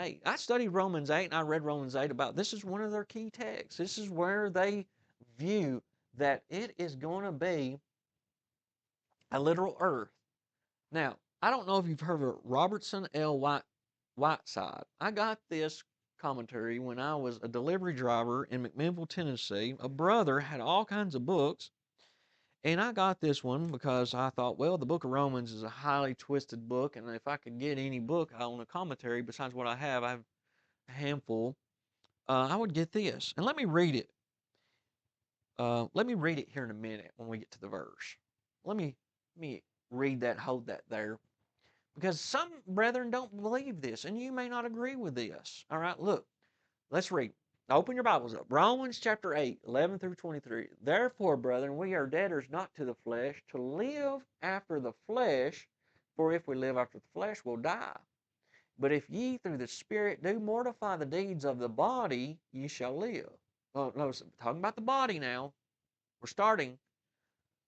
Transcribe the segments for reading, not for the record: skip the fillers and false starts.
8. I studied Romans 8 and I read Romans 8 about this is one of their key texts. This is where they view that it is going to be a literal earth. Now, I don't know if you've heard of Robertson L. Whiteside. I got this commentary when I was a delivery driver in McMinnville, Tennessee. A brother had all kinds of books, and I got this one because I thought, well, the book of Romans is a highly twisted book, and if I could get any book on a commentary besides what I have a handful, I would get this. And let me read it here in a minute when we get to the verse. Let me read that, hold that there. Because some brethren don't believe this, and you may not agree with this. All right, look, let's read. Open your Bibles up. Romans chapter 8, 11 through 23. Therefore, brethren, we are debtors not to the flesh, to live after the flesh, for if we live after the flesh, we'll die. But if ye through the Spirit do mortify the deeds of the body, ye shall live. Well, no, talking about the body now. We're starting.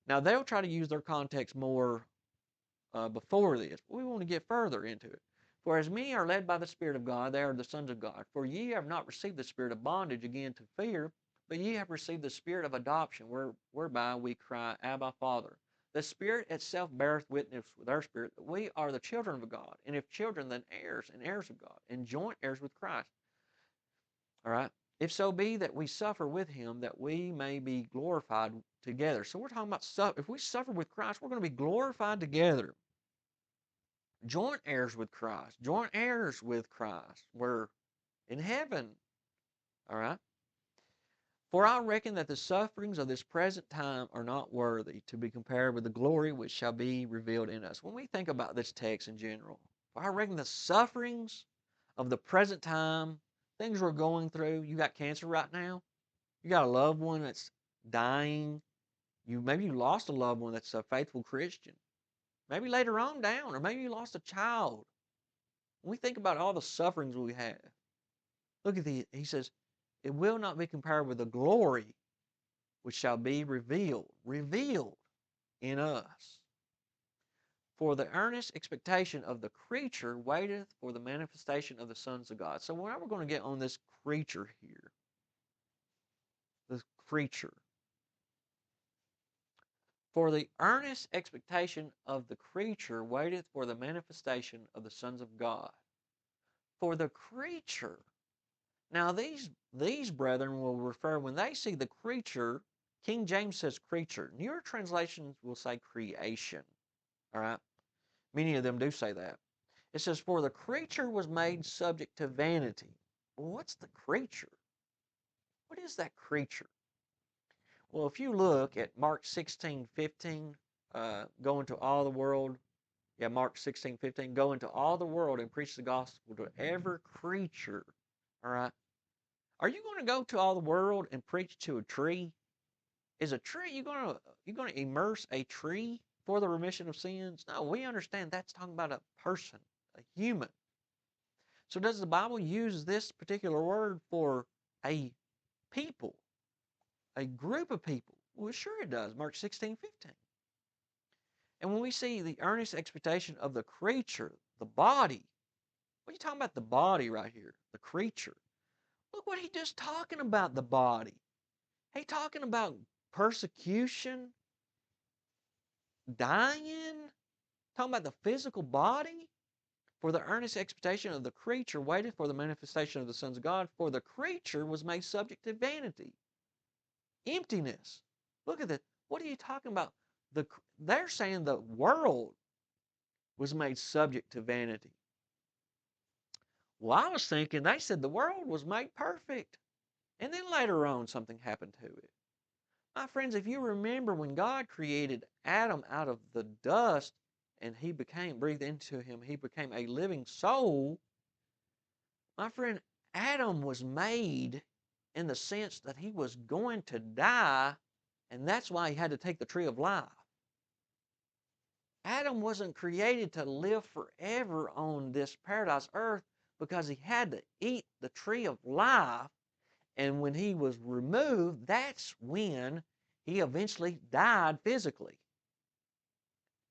Now, they'll try to use their context more before this, but we want to get further into it. For as many are led by the Spirit of God, they are the sons of God. For ye have not received the spirit of bondage again to fear, but ye have received the spirit of adoption, whereby we cry, Abba, Father. The Spirit itself beareth witness with our spirit that we are the children of God, and if children, then heirs, and heirs of God, and joint heirs with Christ. All right? If so be that we suffer with him, that we may be glorified together. So we're talking about if we suffer with Christ, we're going to be glorified together. Joint heirs with Christ. Joint heirs with Christ. We're in heaven. All right? For I reckon that the sufferings of this present time are not worthy to be compared with the glory which shall be revealed in us. When we think about this text in general, for I reckon the sufferings of the present time, things we're going through, you got cancer right now, you got a loved one that's dying, maybe you lost a loved one that's a faithful Christian. Maybe later on down, or maybe you lost a child. When we think about all the sufferings we have, look at he says, it will not be compared with the glory which shall be revealed in us. For the earnest expectation of the creature waiteth for the manifestation of the sons of God. So now we're going to get on this creature here. This creature. For the earnest expectation of the creature waiteth for the manifestation of the sons of God. For the creature. Now these brethren will refer, when they see the creature, King James says creature. Newer translations will say creation. All right? Many of them do say that. It says, for the creature was made subject to vanity. Well, what's the creature? What is that creature? Well, if you look at Mark 16:15, go into all the world. Yeah, Mark 16:15, go into all the world and preach the gospel to every creature. All right? Are you going to go to all the world and preach to a tree? Is a tree, you're going to immerse a tree for the remission of sins? No, we understand that's talking about a person, a human. So does the Bible use this particular word for a people, a group of people? Well, sure it does, Mark 16:15. And when we see the earnest expectation of the creature, the body, what are you talking about the body right here? The creature. Look what he's just talking about, the body. He talking about persecution, dying, talking about the physical body. For the earnest expectation of the creature waited for the manifestation of the sons of God, for the creature was made subject to vanity, emptiness. Look at this. What are you talking about? They're saying the world was made subject to vanity. Well, I was thinking they said the world was made perfect. And then later on something happened to it. My friends, if you remember when God created Adam out of the dust and he breathed into him, he became a living soul. My friend, Adam was made in the sense that he was going to die, and that's why he had to take the tree of life. Adam wasn't created to live forever on this paradise earth because he had to eat the tree of life, and when he was removed, that's when he eventually died physically.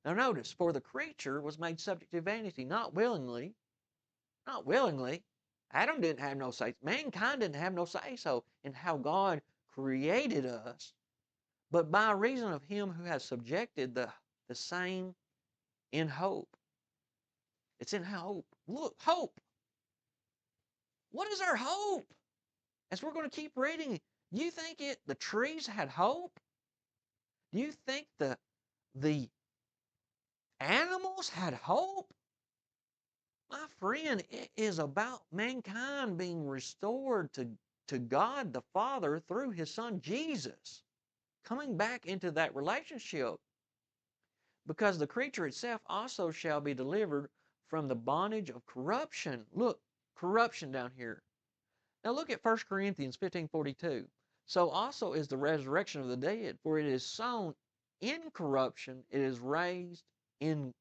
Now notice, for the creature was made subject to vanity, not willingly, Adam didn't have no say. Mankind didn't have no say so in how God created us. But by reason of him who has subjected the same in hope. It's in hope. Look, hope. What is our hope? As we're going to keep reading, do you think the trees had hope? Do you think the animals had hope? My friend, it is about mankind being restored to God the Father through his Son Jesus. Coming back into that relationship. Because the creature itself also shall be delivered from the bondage of corruption. Look, corruption down here. Now look at 1 Corinthians 15:42. So also is the resurrection of the dead, for it is sown in corruption, it is raised in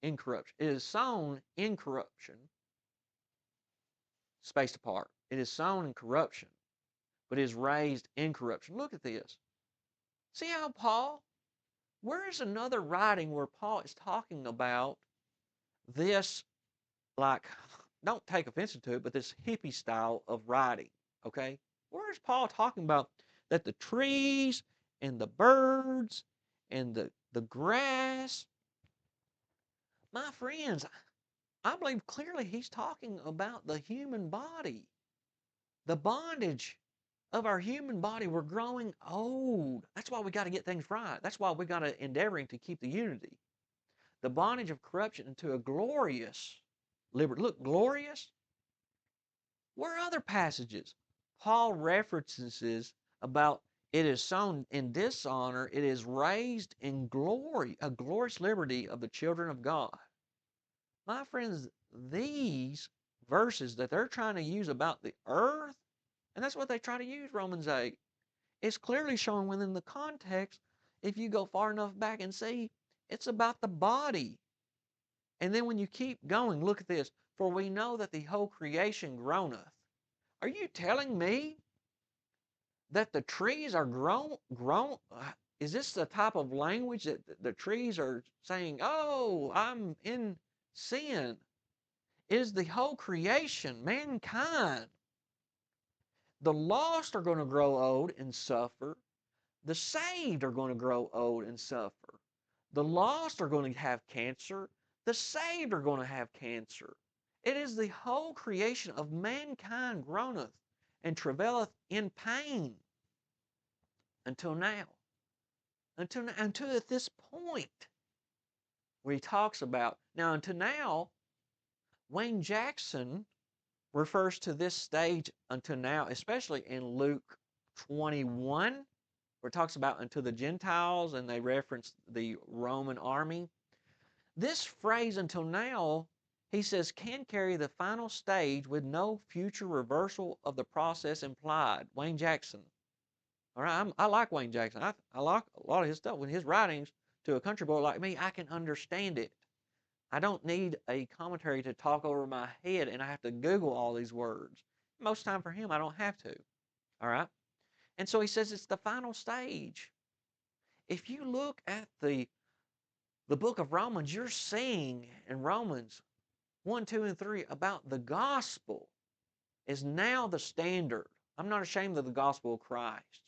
incorruption. It is sown in corruption, spaced apart. It is sown in corruption, but is raised in corruption. Look at this. See how Paul, where is another writing where Paul is talking about this, like, don't take offense to it, but this hippie style of writing, okay? Where is Paul talking about that the trees and the birds and the grass? My friends, I believe clearly he's talking about the human body, the bondage of our human body. We're growing old. That's why we got to get things right. That's why we got to endeavoring to keep the unity. The bondage of corruption into a glorious liberty. Look, glorious. Where are other passages? Paul references about it is sown in dishonor, it is raised in glory, a glorious liberty of the children of God. My friends, these verses that they're trying to use about the earth, and that's what they try to use, Romans 8, it's clearly showing within the context, if you go far enough back and see, it's about the body. And then when you keep going, look at this. For we know that the whole creation groaneth. Are you telling me that the trees are grown? Is this the type of language that the trees are saying, oh, I'm in sin? It is the whole creation, mankind. The lost are going to grow old and suffer. The saved are going to grow old and suffer. The lost are going to have cancer. The saved are going to have cancer. It is the whole creation of mankind groaneth and travaileth in pain until now. Until at this point where he talks about, now until now, Wayne Jackson refers to this stage until now, especially in Luke 21, where it talks about unto the Gentiles, and they reference the Roman army. This phrase, until now, he says, can carry the final stage with no future reversal of the process implied. Wayne Jackson. All right, I like Wayne Jackson. I like a lot of his stuff. With his writings, to a country boy like me, I can understand it. I don't need a commentary to talk over my head, and I have to Google all these words. Most time for him, I don't have to. All right? And so he says it's the final stage. If you look at the book of Romans, you're seeing in Romans 1, 2, and 3 about the gospel is now the standard. I'm not ashamed of the gospel of Christ.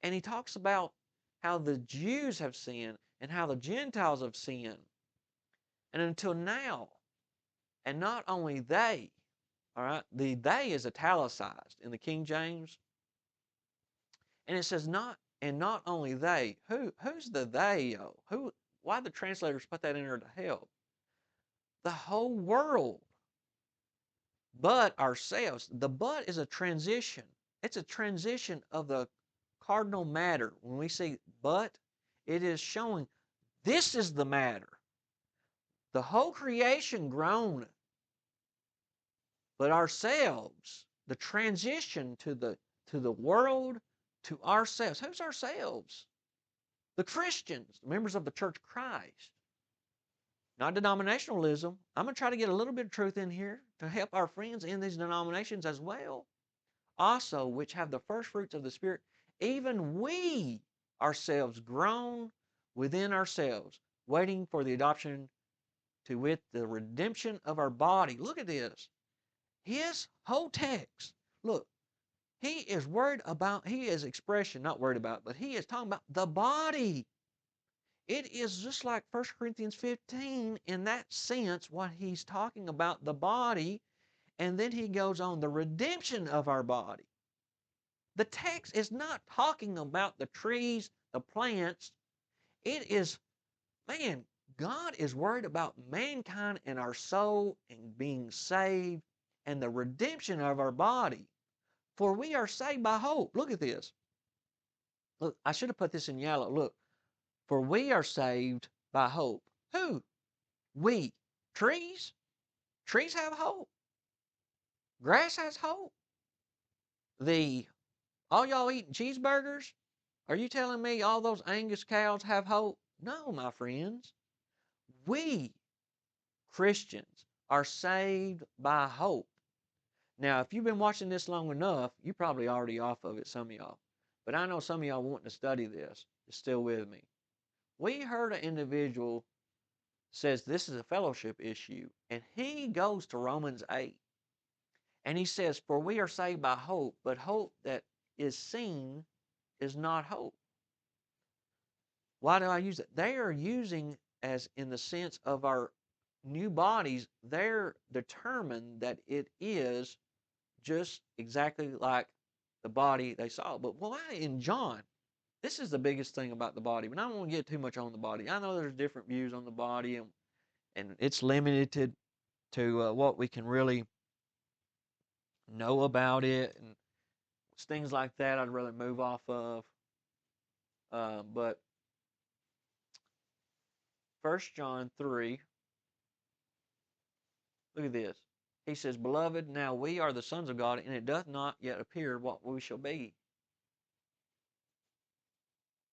And he talks about how the Jews have sinned and how the Gentiles have sinned. And until now, and not only they, all right, the they is italicized in the King James. And it says not only they. Who's the they? Why the translators put that in there to help? The whole world. But ourselves. The but is a transition. It's a transition of the cardinal matter. When we see but, it is showing this is the matter. The whole creation groaneth. But ourselves, the transition to the world, to ourselves. Who's ourselves? The Christians, members of the Church of Christ. Not denominationalism. I'm going to try to get a little bit of truth in here to help our friends in these denominations as well. Also, which have the first fruits of the Spirit, even we ourselves groan within ourselves, waiting for the adoption to wit the redemption of our body. Look at this. his whole text, look, he is worried about, he is expression, not worried about, but he is talking about the body. It is just like 1 Corinthians 15 in that sense, what he's talking about, the body, and then he goes on the redemption of our body. The text is not talking about the trees, the plants. It is, man, God is worried about mankind and our soul and being saved and the redemption of our body. For we are saved by hope. Look at this. Look, I should have put this in yellow. Look, for we are saved by hope. Who? We. Trees? Trees have hope. Grass has hope. All y'all eating cheeseburgers? Are you telling me all those Angus cows have hope? No, my friends. We, Christians, are saved by hope. Now, if you've been watching this long enough, you're probably already off of it, some of y'all. But I know some of y'all wanting to study this is still with me. We heard an individual says this is a fellowship issue, and he goes to Romans 8, and he says, for we are saved by hope, but hope that is seen is not hope. Why do I use it? They are using as in the sense of our new bodies, they're determined that it is just exactly like the body they saw. But why in John? This is the biggest thing about the body, but I don't want to get too much on the body. I know there's different views on the body, and it's limited to what we can really know about it, and things like that I'd rather move off of. But 1 John 3, look at this. He says, beloved, now we are the sons of God, and it doth not yet appear what we shall be.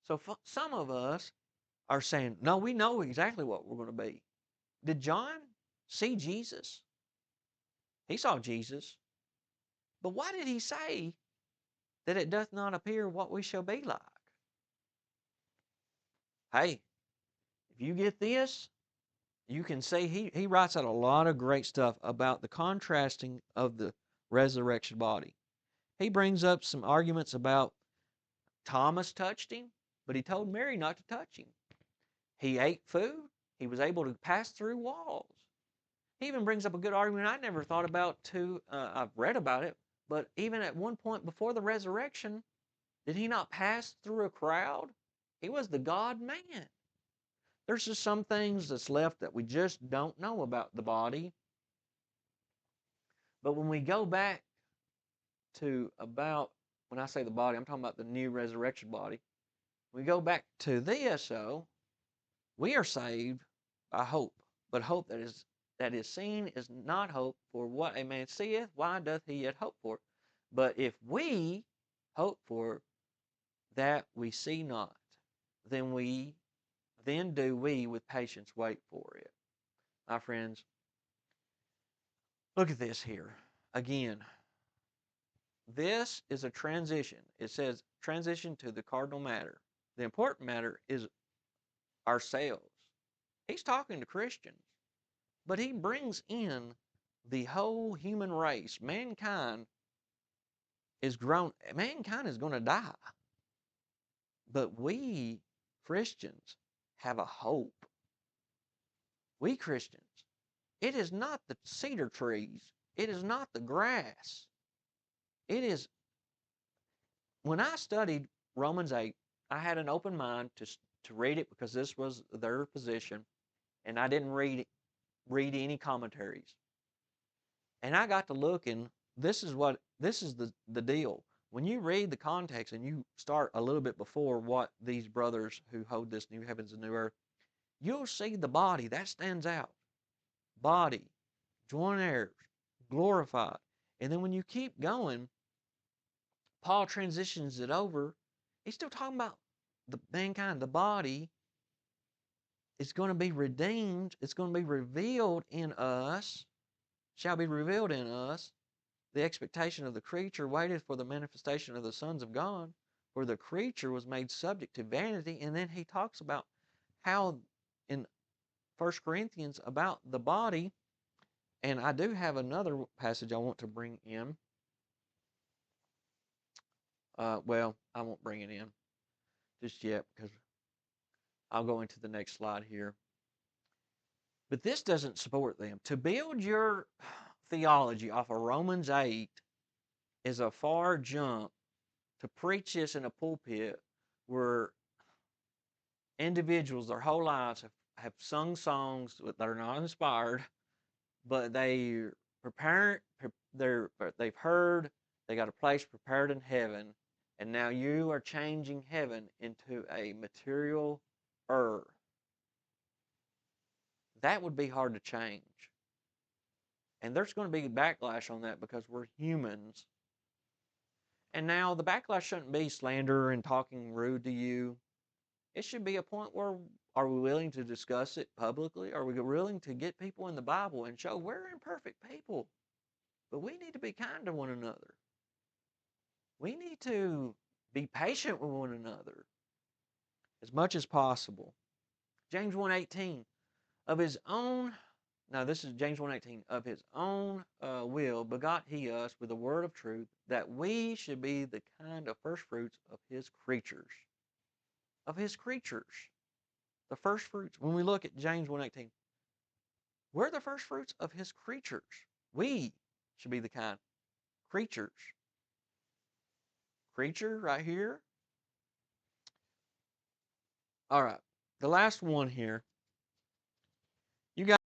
So some of us are saying, no, we know exactly what we're going to be. Did John see Jesus? He saw Jesus. But why did he say that it doth not appear what we shall be like? Hey, if you get this, you can see he writes out a lot of great stuff about the contrasting of the resurrection body. He brings up some arguments about Thomas touched him, but he told Mary not to touch him. He ate food. He was able to pass through walls. He even brings up a good argument I never thought about too. I've read about it, but even at one point before the resurrection, did he not pass through a crowd? He was the God-man. There's just some things that's left that we just don't know about the body. But when we go back to about, when I say the body, I'm talking about the new resurrection body. We go back to this, though, we are saved by hope. But hope that is seen is not hope, for what a man seeth, why doth he yet hope for? But if we hope for that we see not, then do we with patience wait for it. My friends, look at this here. Again, this is a transition. It says transition to the cardinal matter. The important matter is ourselves. He's talking to Christians, but he brings in the whole human race. Mankind is going to die. But we Christians have a hope. We Christians. It is not the cedar trees. It is not the grass. It is, when I studied Romans 8, I had an open mind to read it because this was their position, and I didn't read any commentaries. And I got to looking, this is the deal. When you read the context and you start a little bit before what these brothers who hold this new heavens and new earth, you'll see the body, that stands out. Body, joint heirs, glorified. And then when you keep going, Paul transitions it over. He's still talking about the mankind, the body. It's going to be redeemed. It's going to be revealed in us, shall be revealed in us. The expectation of the creature waited for the manifestation of the sons of God, for the creature was made subject to vanity. And then he talks about how in 1 Corinthians about the body, And I do have another passage I want to bring in. Well, I won't bring it in just yet because I'll go into the next slide here. But this doesn't support them. To build your theology off of Romans 8 is a far jump to preach this in a pulpit where individuals their whole lives have sung songs that are not inspired, but they've heard they got a place prepared in heaven, and now you are changing heaven into a material earth. That would be hard to change. And there's going to be backlash on that because we're humans. And now the backlash shouldn't be slander and talking rude to you. It should be a point where are we willing to discuss it publicly? Are we willing to get people in the Bible and show we're imperfect people, but we need to be kind to one another. We need to be patient with one another as much as possible. James 1:18, of his own, now this is James 1:18, of his own will begot he us with the word of truth, that we should be the kind of first fruits of his creatures. Of his creatures. The first fruits. When we look at James 1:18, we're the first fruits of his creatures. We should be the kind. Creatures. Creature right here. All right. The last one here. You got